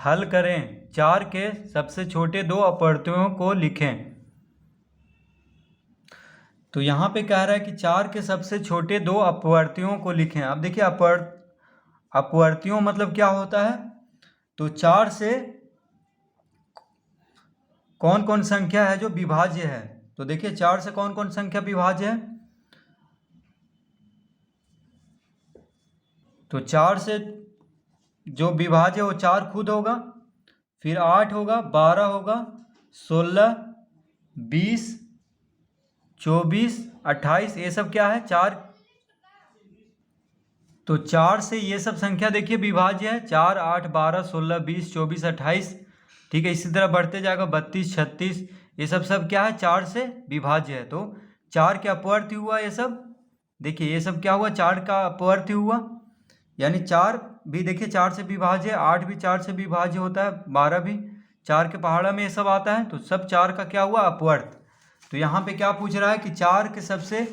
हल करें। 4 के सबसे छोटे दो अपवर्तकों को लिखें। तो यहाँ पे कह रहा है कि 4 के सबसे छोटे दो अपवर्तियों को लिखें। अब देखिए अपवर्तियों मतलब क्या होता है। तो 4 से कौन कौन संख्या है जो विभाज्य है। तो देखिए 4 से कौन कौन संख्या विभाज्य है। तो 4 से जो विभाज्य वो 4 खुद होगा, फिर 8 होगा, 12 होगा, 16, 20, 24, 28, ये सब क्या है 4। तो 4 से ये सब संख्या देखिए विभाज्य है। 4, 8, 12, 16, 20, 24, 28। ठीक है, इसी तरह बढ़ते जाएगा 32, 36, ये सब क्या है 4 से विभाज्य है। तो 4 के अपवर्त्य हुआ ये सब। देखिए ये सब क्या हुआ 4 का अपवर्त्य हुआ, यानी 4 भी देखिए 4 से विभाज्य है, 8 भी 4 से विभाज्य होता है, 12 भी 4 के पहाड़ा में ये सब आता है। तो सब 4 का क्या हुआ अपवर्त्य। तो यहाँ पे क्या पूछ रहा है कि 4 के सबसे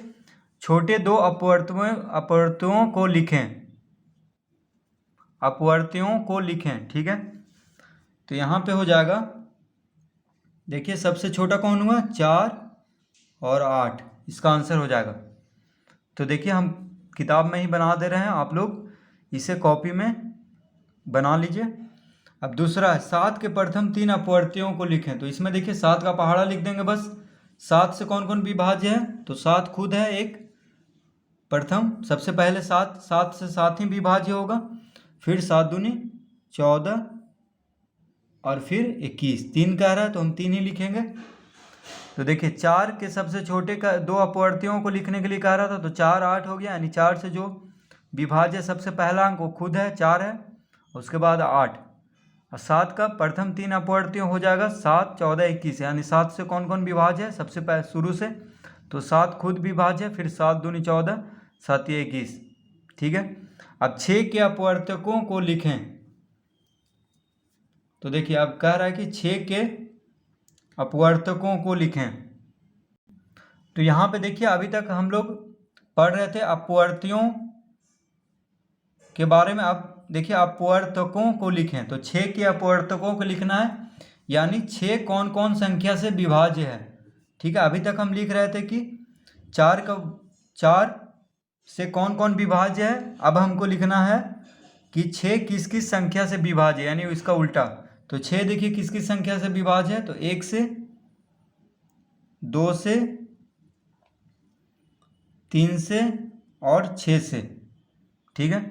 छोटे दो अपवर्त्यों को लिखें। अपवर्त्यों को लिखें, ठीक है। तो यहाँ पे हो जाएगा, देखिए सबसे छोटा कौन हुआ 4 और 8, इसका आंसर हो जाएगा। तो देखिए हम किताब में ही बना दे रहे हैं, आप लोग इसे कॉपी में बना लीजिए। अब दूसरा है 7 के प्रथम 3 अपवर्त्यों को लिखें। तो इसमें देखिए 7 का पहाड़ा लिख देंगे बस। 7 से कौन कौन विभाज्य है। तो 7 खुद है एक प्रथम, सबसे पहले 7 से 7 ही विभाज्य होगा, फिर 7 दूनी 14 और फिर 21। 3 कह रहा है तो हम 3 ही लिखेंगे। तो देखिए 4 के सबसे छोटे का दो अपवर्त्यों को लिखने के लिए कह रहा था। तो 4, 8 हो गया, यानी 4 से जो विभाज्य सबसे पहला अंक वो खुद है 4 है, उसके बाद 8 और 7 का प्रथम 3 अपवर्त्यों हो जाएगा 7, 14, 21। यानी 7 से कौन कौन विभाज्य है सबसे पहले शुरू से। तो 7 खुद विभाज्य है, फिर 7 दूनी 14, 7 या 21। ठीक है, अब 6 के अपवर्तकों को लिखें। तो देखिए अब कह रहा है कि 6 के अपवर्तकों को लिखें। तो यहाँ पे देखिए अभी तक हम लोग पढ़ रहे थे अपवर्तियों के बारे में। अब देखिए अपवर्तकों को लिखें। तो 6 के अपवर्तकों को लिखना है, यानी 6 कौन कौन संख्या से विभाज्य है। ठीक है, अभी तक हम लिख रहे थे कि 4 से कौन कौन विभाज्य है। अब हमको लिखना है कि 6 किस किस संख्या से विभाज्य है, यानी इसका उल्टा। तो 6 देखिए किस किस संख्या से विभाज्य है। तो 1 से, 2 से, 3 से और 6 से। ठीक है,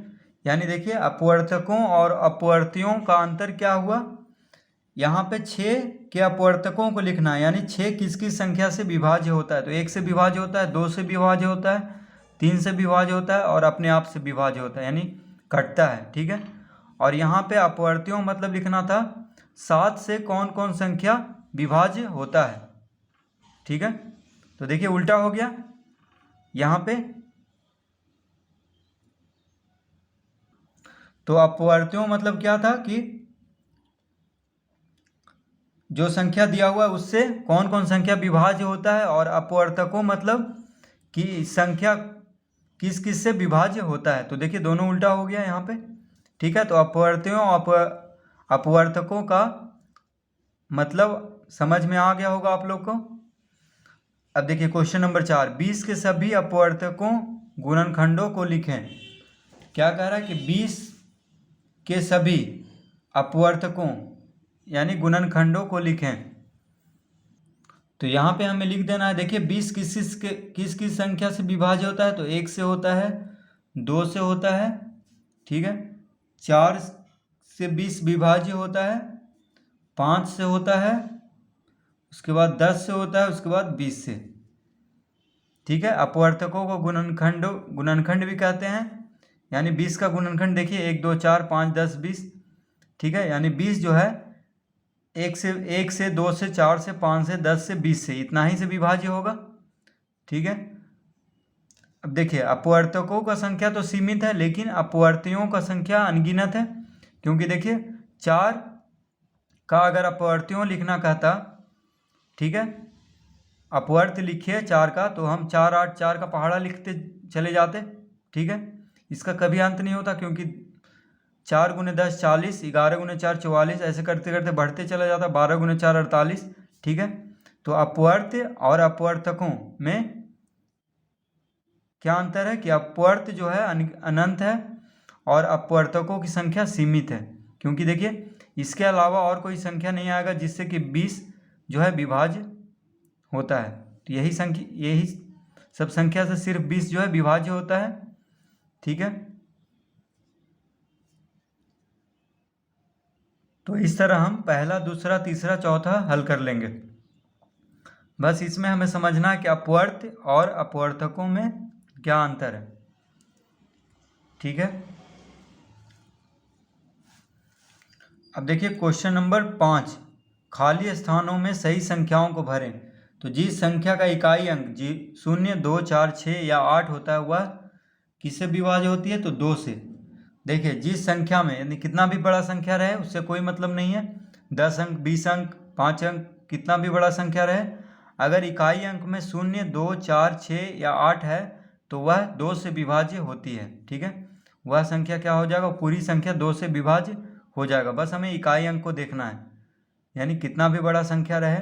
यानी देखिए अपवर्तकों और अपवर्तियों का अंतर क्या हुआ। यहाँ पे 6 के अपवर्तकों को लिखना है, यानी 6 किस किस संख्या से विभाज्य होता है। तो 1 से विभाज्य होता है, 2 से विभाज्य होता है, 3 से विभाज्य होता है और अपने आप से विभाज्य होता है, यानी कटता है। ठीक है, और यहाँ पे अपवर्तियों मतलब लिखना था 7 से कौन कौन संख्या विभाज्य होता है। ठीक है, तो देखिए उल्टा हो गया यहाँ पे। तो अपवर्तियों मतलब क्या था कि जो संख्या दिया हुआ है उससे कौन कौन संख्या विभाज्य होता है, और अपवर्तकों मतलब कि संख्या किस किस से विभाज्य होता है। तो देखिए दोनों उल्टा हो गया यहाँ पे। ठीक है, तो अपवर्तियों अपवर्तकों का मतलब समझ में आ गया होगा आप लोग को। अब देखिए क्वेश्चन नंबर 4, 20 के सभी अपवर्तकों गुणनखंडों को लिखें। क्या कह रहा है कि 20 के सभी अपवर्तकों यानी गुणनखंडों को लिखें। तो यहाँ पे हमें लिख देना है, देखिए 20 किस संख्या से विभाज्य होता है। तो 1 से होता है, 2 से होता है, ठीक है, 4 से 20 विभाज्य होता है, 5 से होता है, उसके बाद 10 से होता है, उसके बाद 20 से। ठीक है, अपवर्तकों को गुणनखंड भी कहते हैं। यानी 20 का गुणनखंड देखिए 1, 2, 4, 5, 10, 20। ठीक है, यानी 20 जो है 1 से 2 से 4 से 5 से 10 से 20 से, इतना ही से विभाज्य होगा। ठीक है, अब देखिए अपवर्तकों का संख्या तो सीमित है, लेकिन अपवर्तियों का संख्या अनगिनत है। क्योंकि देखिए 4 का अगर अपवर्तियों लिखना कहता, ठीक है, अपवर्त्य लिखिए 4 का, तो हम 4, 8, 4 का पहाड़ा लिखते चले जाते। ठीक है, इसका कभी अंत नहीं होता, क्योंकि 4 गुने 10 40, 11 गुने 4 44, ऐसे करते करते बढ़ते चला जाता, 12 गुने 4 48। ठीक है, तो अपवर्त और अपवर्तकों में क्या अंतर है कि अपवर्त जो है अनंत है और अपवर्तकों की संख्या सीमित है, क्योंकि देखिए इसके अलावा और कोई संख्या नहीं आएगा जिससे कि 20 जो है विभाज्य होता है। तो यही सब संख्या से सिर्फ 20 जो है विभाज्य होता है। ठीक है, तो इस तरह हम पहला, दूसरा, तीसरा, चौथा हल कर लेंगे। बस इसमें हमें समझना है कि अपवर्त और अपवर्तकों में क्या अंतर है। ठीक है, अब देखिए क्वेश्चन नंबर 5, खाली स्थानों में सही संख्याओं को भरें। तो जिस संख्या का इकाई अंक 0, 2, 4, 6 या 8 होता है वह किससे विभाज्य होती है? तो 2 से। देखिए जिस संख्या में यानी कितना भी बड़ा संख्या रहे उससे कोई मतलब नहीं है, 10 अंक, 20 अंक, 5 अंक, कितना भी बड़ा संख्या रहे, अगर इकाई अंक में 0, 2, 4, 6 या 8 है तो वह 2 से विभाज्य होती है। ठीक है, वह संख्या क्या हो जाएगा? पूरी संख्या 2 से विभाज्य हो जाएगा। बस हमें इकाई अंक को देखना है, यानी कितना भी बड़ा संख्या रहे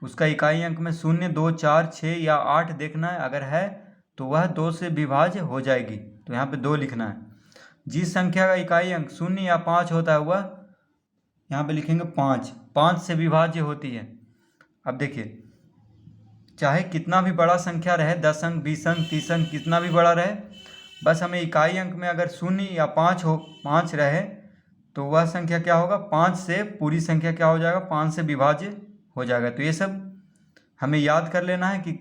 उसका इकाई अंक में 0, 2, 4, 6 या 8 देखना है, अगर है तो वह 2 से विभाज्य हो जाएगी। तो यहाँ पे 2 लिखना है। जिस संख्या का इकाई अंक 0 या 5 होता है वह यहाँ पे लिखेंगे 5 से विभाज्य होती है। अब देखिए चाहे कितना भी बड़ा संख्या रहे, 10 अंक, 20 अंक, 30 अंक, कितना भी बड़ा रहे, बस हमें इकाई अंक में अगर 0 या 5 रहे तो वह संख्या क्या होगा? 5 से पूरी संख्या क्या हो जाएगा? 5 से विभाज्य हो जाएगा। तो ये सब हमें याद कर लेना है कि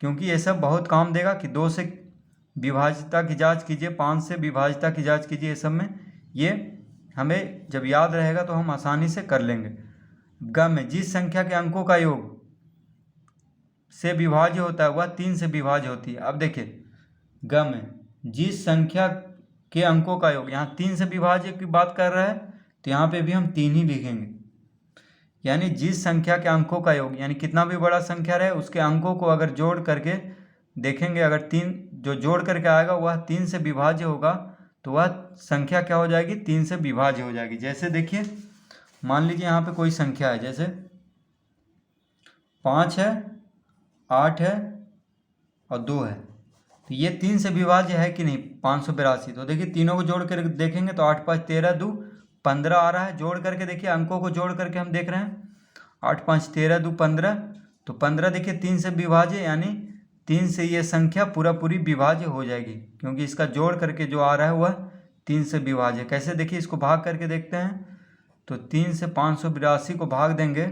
क्योंकि ये सब बहुत काम देगा कि 2 से विभाज्यता की जांच कीजिए, 5 से विभाज्यता की जांच कीजिए, ये सब में ये हमें जब याद रहेगा तो हम आसानी से कर लेंगे। ग में जिस संख्या के अंकों का योग से विभाज्य होता है वह 3 से विभाज्य होती है। अब देखिए ग में जिस संख्या के अंकों का योग, यहाँ 3 से विभाज्य की बात कर रहा है तो यहाँ पे भी हम 3 ही लिखेंगे, यानी जिस संख्या के अंकों का योग, यानी कितना भी बड़ा संख्या रहे उसके अंकों को अगर जोड़ करके देखेंगे, अगर 3 जो जोड़ करके आएगा वह 3 से विभाज्य होगा तो वह संख्या क्या हो जाएगी? 3 से विभाज्य हो जाएगी। जैसे देखिए मान लीजिए यहाँ पे कोई संख्या है, जैसे 5 है, 8 है और 2 है, तो ये 3 से विभाज्य है कि नहीं? 582। तो देखिए तीनों को जोड़ कर देखेंगे तो 8 5 13 2 15 आ रहा है। जोड़ करके देखिए अंकों को जोड़ करके हम देख रहे हैं 8 5 13 2 15, तो 15 देखिए 3 से विभाज्य, यानी 3 से ये संख्या पूरी विभाज्य हो जाएगी, क्योंकि इसका जोड़ करके जो आ रहा है वह 3 से विभाज्य। कैसे? देखिए इसको भाग करके देखते हैं, तो 3 से 582 को भाग देंगे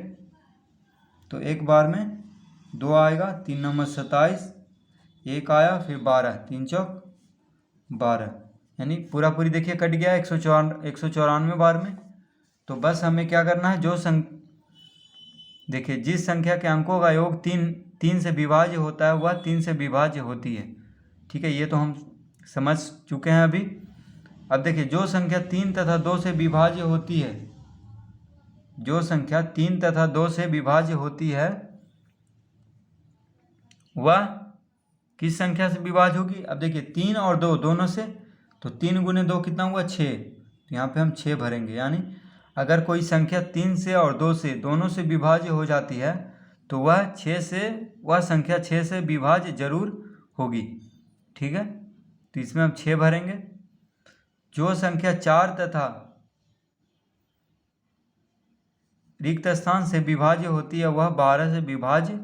तो एक बार में 2 आएगा, 3 नंबर 27, 1 आया, फिर 12, 3 चौक 12, यानी पूरी देखिए कट गया 194 बार में। तो बस हमें क्या करना है, देखिए जिस संख्या के अंकों का योग 3 से विभाज्य होता है वह 3 से विभाज्य होती है। ठीक है, ये तो हम समझ चुके हैं अभी। अब देखिए जो संख्या 3 तथा 2 से विभाज्य होती है, जो संख्या 3 तथा 2 से विभाज्य होती है वह किस संख्या से विभाज्य होगी? अब देखिए 3 और 2 दोनों से, तो 3 गुने 2 कितना हुआ? 6। तो यहाँ पे हम 6 भरेंगे, यानी अगर कोई संख्या 3 से और 2 से दोनों से विभाज्य हो जाती है तो वह संख्या 6 से विभाज्य जरूर होगी। ठीक है, तो इसमें हम 6 भरेंगे। जो संख्या 4 तथा रिक्त स्थान से विभाज्य होती है वह 12 से विभाज्य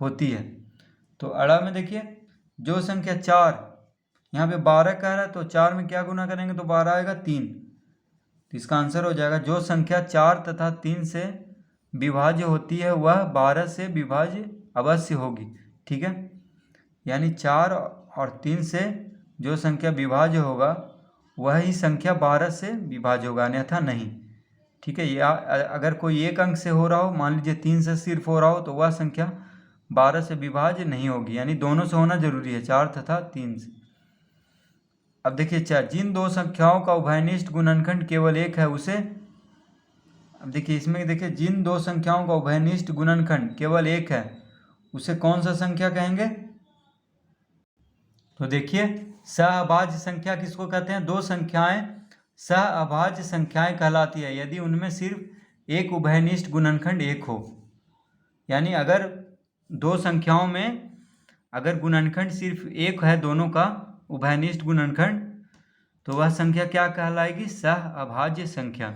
होती है। तो अड़ा में देखिए जो संख्या 4, यहाँ पे 12 कह रहा है तो 4 में क्या गुना करेंगे तो 12 आएगा 3। तो इसका आंसर हो जाएगा जो संख्या 4 तथा 3 से विभाज्य होती है वह 12 से विभाज्य अवश्य होगी। ठीक है, यानी 4 और 3 से जो संख्या विभाज्य होगा वही संख्या 12 से विभाज्य होगा, अन्यथा नहीं। ठीक है, या अगर कोई एक अंक से हो रहा हो, मान लीजिए 3 से सिर्फ हो रहा हो, तो वह संख्या 12 से विभाज्य नहीं होगी, यानी दोनों से होना जरूरी है, 4 तथा 3 से। अब देखिए जिन दो संख्याओं का उभयनिष्ठ गुणनखंड केवल एक है उसे, अब देखिए इसमें देखिए जिन दो संख्याओं का उभयनिष्ठ गुणनखंड केवल एक है उसे कौन सा संख्या कहेंगे? तो देखिए सहअभाज्य संख्या किसको कहते हैं? दो संख्याएं सह अभाज्य संख्याएं कहलाती है यदि उनमें सिर्फ एक उभयनिष्ठ गुणनखंड एक हो। यानी अगर दो संख्याओं में अगर गुणनखंड सिर्फ एक है दोनों का उभयनिष्ठ गुणनखंड, तो वह संख्या क्या कहलाएगी? सह अभाज्य संख्या।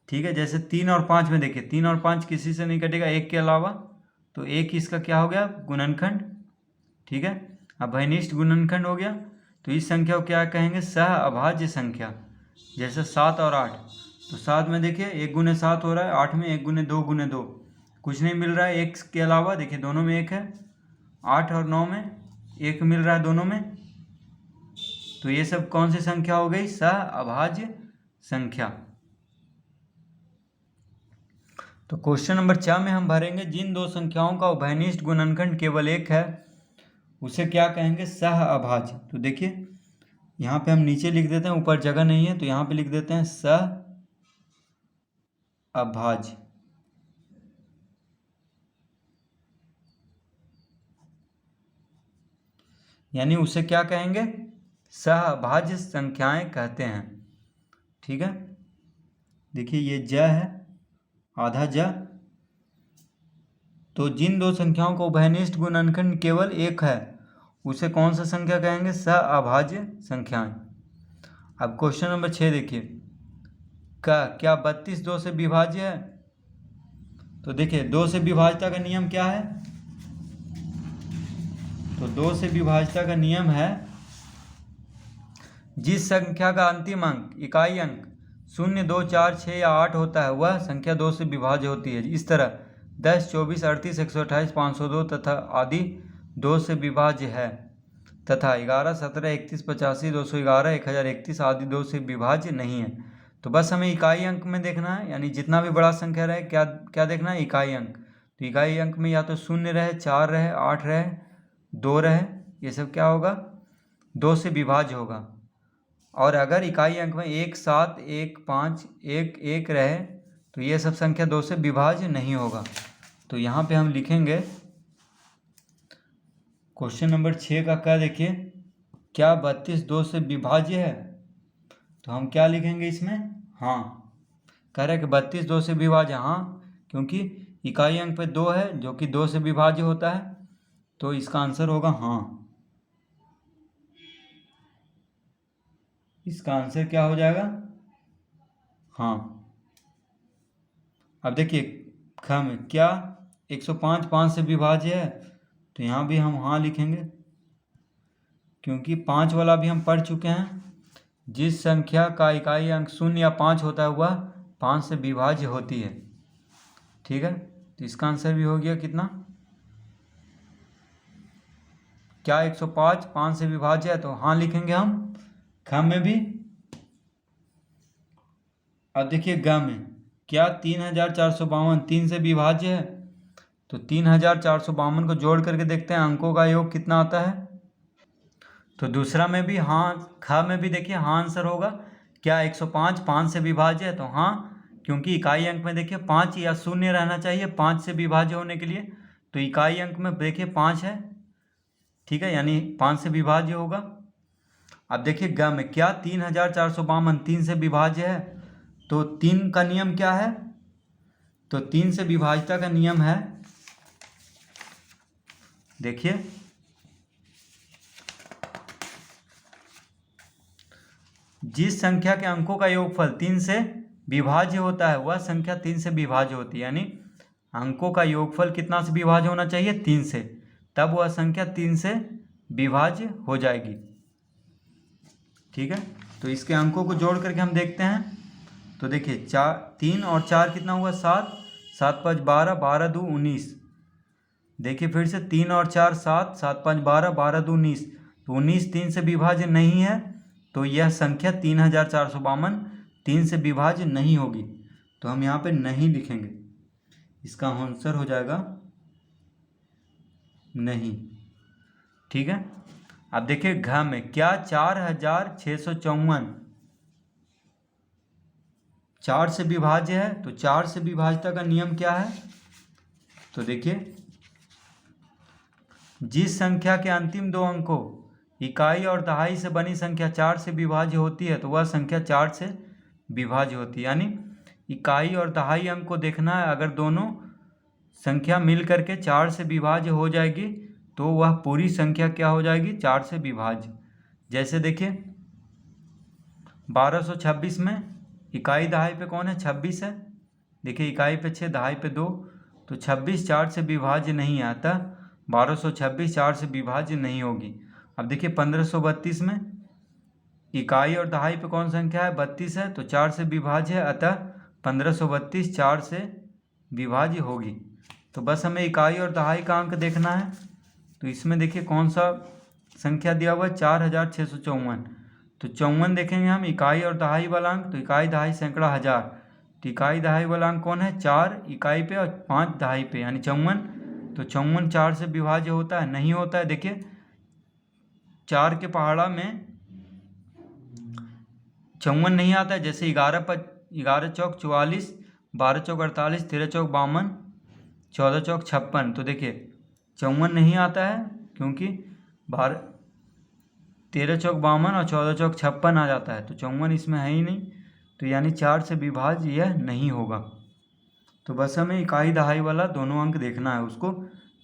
ठीक है, जैसे 3 और 5 में देखिए 3 और 5 किसी से नहीं कटेगा एक के अलावा, तो एक इसका क्या हो गया? गुणनखंड। ठीक है, अभयनिष्ठ गुणनखंड हो गया। तो इस संख्या को क्या कहेंगे? सह अभाज्य संख्या। जैसे 7 और 8, तो 7 में देखिए 1 गुने 7 हो रहा है, 8 में 1 गुने 2 गुने 2 कुछ नहीं मिल रहा है एक के अलावा, देखिए दोनों में एक है। 8 और 9 में एक मिल रहा है दोनों में। तो ये सब कौन सी संख्या हो गई? सह अभाज्य संख्या। तो क्वेश्चन नंबर 4 में हम भरेंगे जिन दो संख्याओं का उभयनिष्ठ गुणनखंड केवल एक है उसे क्या कहेंगे? सह अभाज्य। तो देखिए यहाँ पे हम नीचे लिख देते हैं, ऊपर जगह नहीं है तो यहाँ पे लिख देते हैं सह अभाज्य। यानी उसे क्या कहेंगे? सह अभाज्य संख्याएं कहते हैं। ठीक है, देखिए ये ज है, आधा ज। तो जिन दो संख्याओं का उभयनिष्ठ गुणनखंड केवल एक है उसे कौन सा संख्या कहेंगे? सह अभाज्य संख्याएं। अब क्वेश्चन नंबर 6 देखिए, क्या 32 2 से विभाज्य है? तो देखिए 2 से विभाज्यता का नियम क्या है? तो 2 से विभाज्यता का नियम है जिस संख्या का अंतिम अंक इकाई अंक 0, 2, 4, 6 या 8 होता है वह संख्या 2 से विभाज्य होती है। इस तरह 10, 24, 38, 128, 502 तथा आदि 2 से विभाज्य है, तथा 11, 17, 31, 85, 211, 1031 आदि 2 से विभाज्य नहीं है। तो बस हमें इकाई अंक में देखना है, यानी जितना भी बड़ा संख्या रहे क्या देखना है? इकाई अंक। तो इकाई अंक में या तो 0 रहे, 4 रहे, 8 रहे, 2 रहे, ये सब क्या होगा? 2 से विभाज्य होगा। और अगर इकाई अंक में 1, 7, 1, 5, 1, 1 रहे तो ये सब संख्या 2 से विभाज्य नहीं होगा। तो यहाँ पे हम लिखेंगे क्वेश्चन नंबर 6 का क्या देखिए, क्या 32 2 से विभाज्य है? तो हम क्या लिखेंगे इसमें? हाँ। कह रहे हैं कि 32 2 से विभाज्य, हाँ, क्योंकि इकाई अंक पे 2 है जो कि 2 से विभाज्य होता है, तो इसका आंसर होगा हाँ। इसका आंसर क्या हो जाएगा? हाँ। अब देखिए ख में क्या 105 5 से विभाज्य है? तो यहाँ भी हम हाँ लिखेंगे, क्योंकि 5 वाला भी हम पढ़ चुके हैं। जिस संख्या का इकाई अंक 0 या 5 होता है वह 5 से विभाज्य होती है। ठीक है, तो इसका आंसर भी हो गया कितना? क्या 105 5 से विभाज्य है? तो हाँ लिखेंगे हम ख में भी। अब देखिए ग में क्या 3452 3 से विभाज्य है? तो 3452 को जोड़ करके देखते हैं अंकों का योग कितना आता है। तो दूसरा में भी हाँ, ख में भी देखिए हाँ आंसर होगा। क्या 105 5 से विभाज्य है? तो हाँ, क्योंकि इकाई अंक में देखिए 5 या 0 रहना चाहिए 5 से विभाज्य होने के लिए। तो इकाई अंक में देखिए 5 है, ठीक है, यानी 5 से विभाज्य होगा। अब देखिए ग में क्या 3452 3 से विभाज्य है? तो 3 का नियम क्या है? तो 3 से विभाज्यता का नियम है, देखिए जिस संख्या के अंकों का योगफल 3 से विभाज्य होता है वह संख्या 3 से विभाज्य होती है। यानी अंकों का योगफल कितना से विभाज्य होना चाहिए? 3 से, तब वह संख्या 3 से विभाज्य हो जाएगी। ठीक है, तो इसके अंकों को जोड़ करके हम देखते हैं। तो देखिए 3 और 4 कितना हुआ? 7, 7 5 12, 12 2 19। देखिए फिर से 3 और 4 7, 7 5 12, 12 2 19। तो 19 3 से विभाज्य नहीं है, तो यह संख्या 3452 3 से विभाज्य नहीं होगी। तो हम यहाँ पे नहीं लिखेंगे, इसका आंसर हो जाएगा नहीं। ठीक है, अब देखिए घ में क्या 4654 4 से विभाज्य है? तो 4 से विभाज्यता का नियम क्या है? तो देखिए जिस संख्या के अंतिम दो अंकों इकाई और दहाई से बनी संख्या 4 से विभाज्य होती है तो वह संख्या 4 से विभाज्य होती है। यानी इकाई और दहाई अंक को देखना है, अगर दोनों संख्या मिल करके 4 से विभाज्य हो जाएगी तो वह पूरी संख्या क्या हो जाएगी, 4 से विभाज्य। जैसे देखिए 1226 में इकाई दहाई पे कौन है, 26 है। देखिए इकाई पे 6, दहाई पे 2, तो 26 4 से विभाज्य नहीं आता, 1226 4 से विभाज्य नहीं होगी। अब देखिए 1532 में इकाई और दहाई पे कौन संख्या है, 32 है, तो 4 से विभाज्य है, अतः 1532 4 से विभाज्य होगी। तो बस हमें इकाई और दहाई का अंक देखना है। तो इसमें देखिए कौन सा संख्या दिया हुआ है, 4654। तो 54 देखेंगे हम इकाई और दहाई वाला अंक, तो इकाई दहाई सैकड़ा हज़ार, तो इकाई दहाई वाला अंक कौन है, 4 इकाई पे और 5 दहाई पे, यानी 54। तो 54 4 से विभाज्य होता है, नहीं होता है। देखिए 4 के पहाड़ा में 54 नहीं आता है। जैसे 11 चौक 44, 12 चौक 48, 13 चौक 52, 14 चौक 56, तो देखिए 54 नहीं आता है क्योंकि 13 चौक 52 और 14 चौक 56 आ जाता है, तो 54 इसमें है ही नहीं, तो यानी 4 से विभाज्य यह नहीं होगा। तो बस हमें इकाई दहाई वाला दोनों अंक देखना है, उसको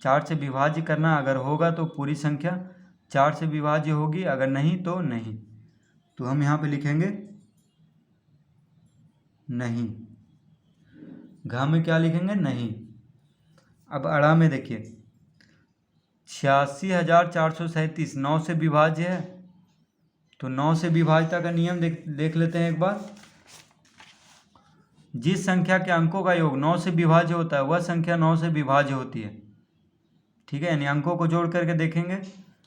4 से विभाज्य करना, अगर होगा तो पूरी संख्या 4 से विभाज्य होगी, अगर नहीं तो नहीं। तो हम यहाँ पे लिखेंगे नहीं, घ में क्या लिखेंगे, नहीं। अब अड़ा में देखिए 86,437 9 से विभाज्य है, तो 9 से विभाज्यता का नियम देख लेते हैं एक बार। जिस संख्या के अंकों का योग 9 से विभाज्य होता है वह संख्या 9 से विभाज्य होती है, ठीक है। यानी अंकों को जोड़ करके देखेंगे,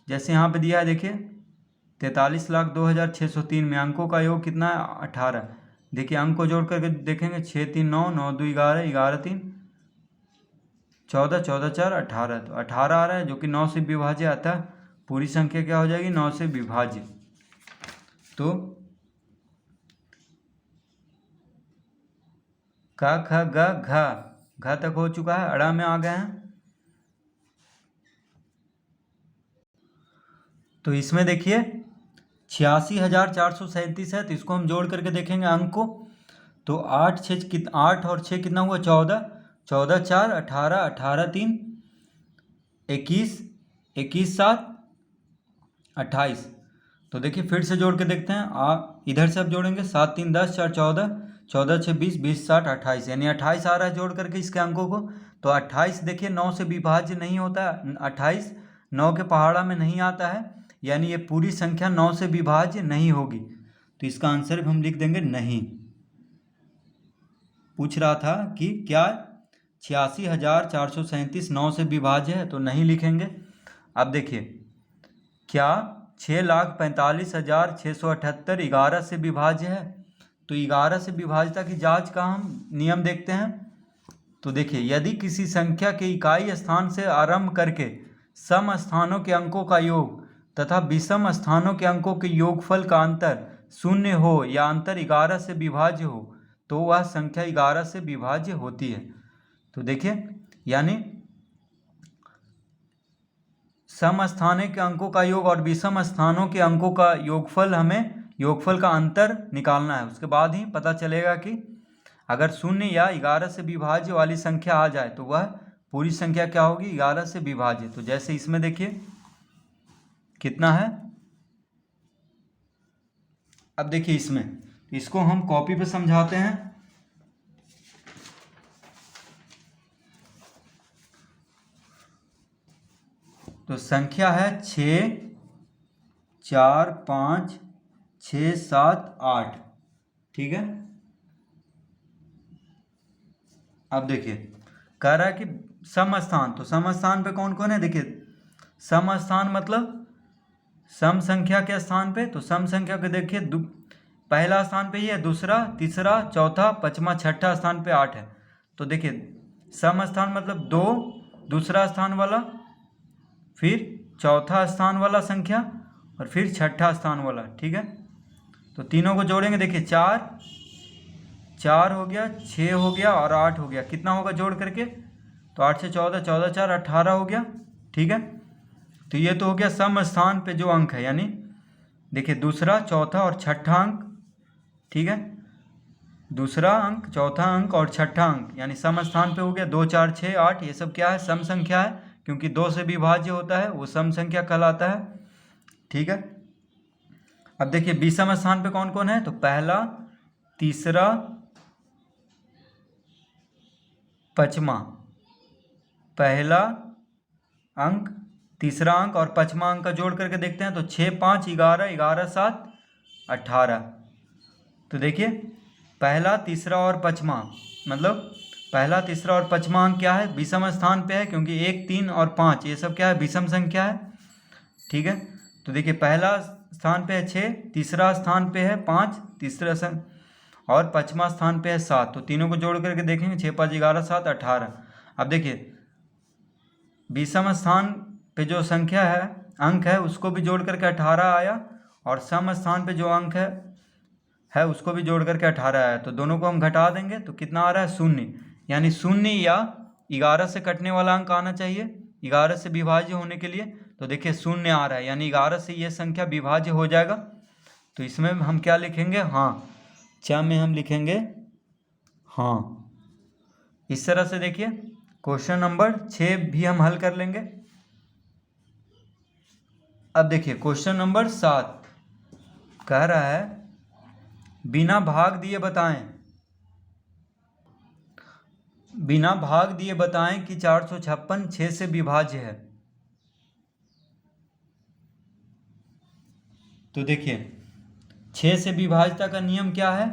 जैसे यहाँ पे दिया है देखिए 43,02,603 में अंकों का योग कितना है, 18। देखिए अंक को जोड़ करके देखेंगे 6 3 9, 9 2 11, 11 3 14, 14 4 18, तो 18 आ रहा है जो कि 9 से विभाज्य आता है। पूरी संख्या क्या हो जाएगी, 9 से विभाज्य। तो क ख ग घ तक हो चुका है, अड़ा में आ गए हैं। तो इसमें देखिए 86,437 है, तो इसको हम जोड़ करके देखेंगे अंक को, तो 8 और 6 कितना हुआ, 14, 14 4 18, 18 3 21, 21 7 28। तो देखिए फिर से जोड़ के देखते हैं, इधर से अब जोड़ेंगे 7 3 10 4 14, 14 6 20, 20 7 28, यानी 28 आ रहा है जोड़ करके इसके अंकों को। तो 28 देखिए 9 से विभाज्य नहीं होता, 28 9 के पहाड़ा में नहीं आता है, यानी ये पूरी संख्या 9 से विभाज्य नहीं होगी। तो इसका आंसर हम लिख देंगे नहीं। पूछ रहा था कि क्या 86,437 9 से विभाज्य है, तो नहीं लिखेंगे। अब देखिए क्या 6,45,678 11 से विभाज्य है, तो 11 से विभाज्यता की जांच का हम नियम देखते हैं। तो देखिए यदि किसी संख्या के इकाई स्थान से आरंभ करके सम स्थानों के अंकों का योग तथा विषम स्थानों के अंकों के योगफल का अंतर शून्य हो या अंतर 11 से विभाज्य हो तो वह संख्या 11 से विभाज्य होती है। तो देखिए यानी सम स्थानों के अंकों का योग और विषम स्थानों के अंकों का योगफल, हमें योगफल का अंतर निकालना है, उसके बाद ही पता चलेगा कि अगर शून्य या 11 से विभाज्य वाली संख्या आ जाए तो वह पूरी संख्या क्या होगी, 11 से विभाज्य। तो जैसे इसमें देखिए कितना है, अब देखिए इसमें, इसको हम कॉपी पे समझाते हैं। तो संख्या है 6 4 5 6 7 8, ठीक है। अब देखिए कह रहा है कि सम स्थान, तो सम स्थान पे कौन कौन है, देखिए सम स्थान मतलब सम संख्या के स्थान पे, तो सम संख्या को देखिए पहला स्थान पे ही है, दूसरा तीसरा चौथा पांचवा छठा स्थान पे 8 है। तो देखिए सम स्थान मतलब 2 दूसरा स्थान वाला, फिर चौथा स्थान वाला संख्या और फिर छठा स्थान वाला, ठीक है। तो तीनों को जोड़ेंगे, देखिए 4 हो गया, 6 हो गया और 8 हो गया, कितना होगा जोड़ करके, तो 8 से 14, 14 4 18 हो गया, ठीक है। तो ये तो हो गया सम स्थान पे जो अंक है, यानी देखिए दूसरा, चौथा और छठा अंक, ठीक है, दूसरा अंक, चौथा अंक और छठा अंक, यानी सम स्थान पे हो गया। 2 4 6 8 ये सब क्या है, सम संख्या है, क्योंकि 2 से विभाज्य होता है वो सम संख्या कहलाता है, ठीक है। अब देखिए विषम स्थान पे कौन कौन है, तो पहला, तीसरा, पचमा, पहला अंक, तीसरा अंक और पचमा अंक का जोड़ करके देखते हैं तो 6 5 11, 11 7 18। तो देखिए पहला, तीसरा और पचमा, मतलब पहला, तीसरा और पचमा अंक क्या है, विषम स्थान पे है, क्योंकि 1 3 और 5 ये सब क्या है, विषम संख्या है, ठीक है। तो देखिए पहला स्थान पे है 6, तीसरा स्थान पे है 5, तीसरा और पचमा स्थान पे है 7। तो तीनों को जोड़ करके देखेंगे 6 5 11 7 18। अब देखिए विषम स्थान पे जो संख्या है, अंक है, उसको भी जोड़ करके 18 आया, और सम स्थान पे जो अंक है उसको भी जोड़ करके 18 आया। तो दोनों को हम घटा देंगे तो कितना आ रहा है, 0, यानी 0 या 11 से कटने वाला अंक आना चाहिए 11 से विभाज्य होने के लिए। तो देखिए 0 आ रहा है, यानी 11 से ये संख्या विभाज्य हो जाएगा। तो इसमें हम क्या लिखेंगे, हाँ, च में हम लिखेंगे हाँ। इस तरह से देखिए क्वेश्चन नंबर 6 भी हम हल कर लेंगे। अब देखिए क्वेश्चन नंबर 7 कह रहा है बिना भाग दिए बताएं, बिना भाग दिए बताएं कि 456 6 से विभाज्य है। तो देखिए 6 से विभाज्यता का नियम क्या है,